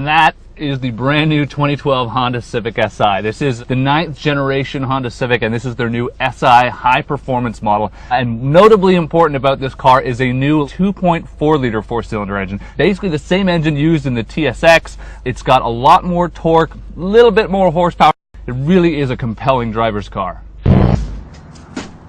And that is the brand new 2012 Honda Civic Si. This is the 9th generation Honda Civic, and this is their new Si high performance model. And notably important about this car is a new 2.4 liter 4-cylinder engine. Basically the same engine used in the TSX. It's got a lot more torque, a little bit more horsepower. It really is a compelling driver's car.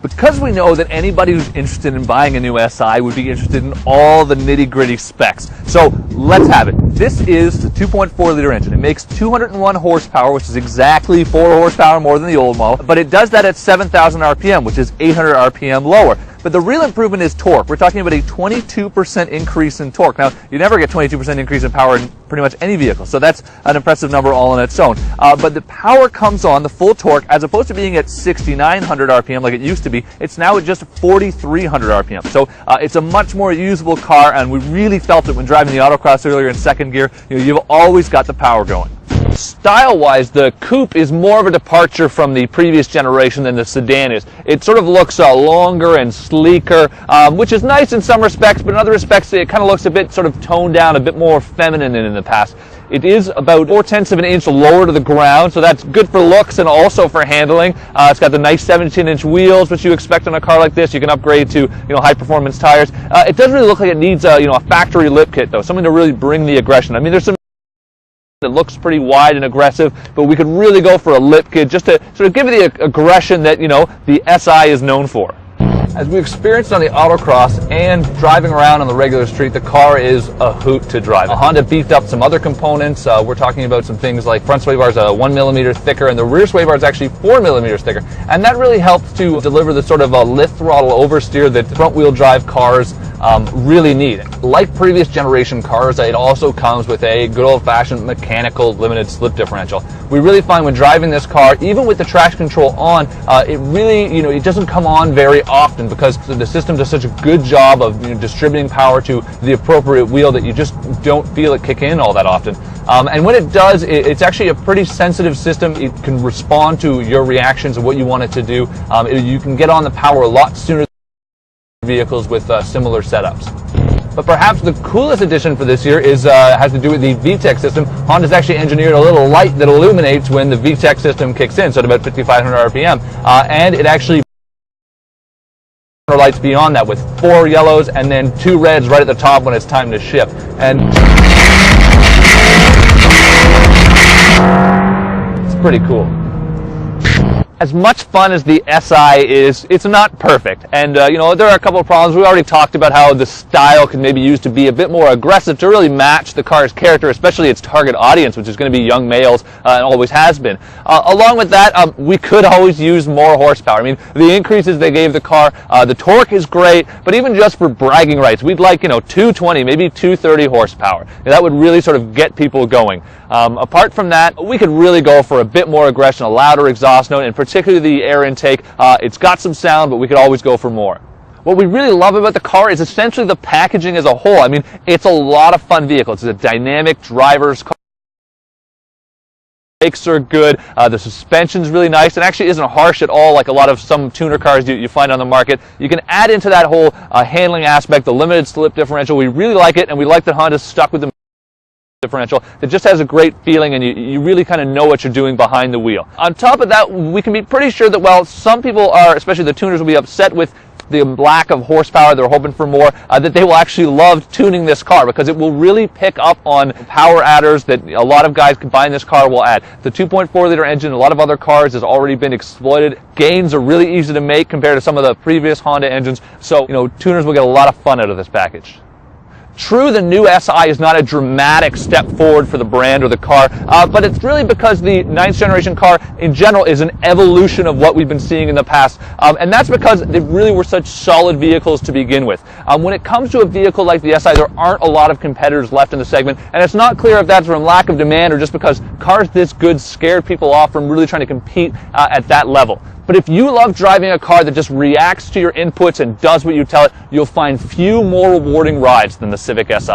Because we know that anybody who's interested in buying a new Si would be interested in all the nitty-gritty specs. So let's have it. This is the 2.4 liter engine. It makes 201 horsepower, which is exactly 4 horsepower more than the old model, but it does that at 7,000 RPM, which is 800 RPM lower. But the real improvement is torque. We're talking about a 22% increase in torque. Now, you never get 22% increase in power in pretty much any vehicle, so that's an impressive number all on its own. But the power comes on, the full torque, as opposed to being at 6,900 RPM like it used to be, it's now at just 4,300 RPM. So it's a much more usable car, and we really felt it when driving the autocross earlier in second gear. You've always got the power going. Style-wise, the coupe is more of a departure from the previous generation than the sedan is. It sort of looks longer and sleeker, which is nice in some respects, but in other respects it kind of looks a bit sort of toned down, a bit more feminine than in the past. It is about 0.4 of an inch lower to the ground, so that's good for looks and also for handling. It's got the nice 17-inch wheels, which you expect on a car like this. You can upgrade to high-performance tires. It doesn't really look like it needs a factory lip kit, though, something to really bring the aggression. I mean, there's some that looks pretty wide and aggressive, but we could really go for a lip kit just to sort of give it the aggression that the Si is known for. As we experienced on the autocross and driving around on the regular street, the car is a hoot to drive. Honda beefed up some other components. We're talking about some things like front sway bars 1 millimeter thicker, and the rear sway bar is actually 4 millimeters thicker. And that really helps to deliver the sort of lift throttle oversteer that front wheel drive cars really need. Like previous generation cars, it also comes with a good old-fashioned mechanical limited slip differential. We really find when driving this car, even with the traction control on, it really, it doesn't come on very often because the system does such a good job of distributing power to the appropriate wheel that you just don't feel it kick in all that often. And when it does, it's actually a pretty sensitive system. It can respond to your reactions and what you want it to do. You can get on the power a lot sooner than vehicles with similar setups. But perhaps the coolest addition for this year has to do with the VTEC system. Honda's actually engineered a little light that illuminates when the VTEC system kicks in, so at about 5,500 RPM. And it actually lights beyond that with 4 yellows and then 2 reds right at the top when it's time to shift. And it's pretty cool. As much fun as the Si is, it's not perfect. And, there are a couple of problems. We already talked about how the style can maybe use to be a bit more aggressive to really match the car's character, especially its target audience, which is going to be young males and always has been. Along with that, we could always use more horsepower. I mean, the increases they gave the car, the torque is great, but even just for bragging rights, we'd like, 220, maybe 230 horsepower. That would really sort of get people going. Apart from that, we could really go for a bit more aggression, a louder exhaust note, and particularly the air intake. It's got some sound, but we could always go for more. What we really love about the car is essentially the packaging as a whole. I mean, it's a lot of fun vehicle. It's a dynamic driver's car. The brakes are good. The suspension's really nice and actually isn't harsh at all like a lot of some tuner cars you find on the market. You can add into that whole handling aspect, the limited slip differential. We really like it, and we like that Honda's stuck with the differential that just has a great feeling, and you really kind of know what you're doing behind the wheel. On top of that, we can be pretty sure that while some people are, especially the tuners, will be upset with the lack of horsepower, they're hoping for more, that they will actually love tuning this car because it will really pick up on power adders that a lot of guys buying this car will add. The 2.4 liter engine, a lot of other cars, has already been exploited. Gains are really easy to make compared to some of the previous Honda engines, so tuners will get a lot of fun out of this package. True, the new Si is not a dramatic step forward for the brand or the car, but it's really because the 9th generation car in general is an evolution of what we've been seeing in the past, and that's because they really were such solid vehicles to begin with. When it comes to a vehicle like the Si, there aren't a lot of competitors left in the segment, and it's not clear if that's from lack of demand or just because cars this good scared people off from really trying to compete at that level. But if you love driving a car that just reacts to your inputs and does what you tell it, you'll find few more rewarding rides than the Civic Si.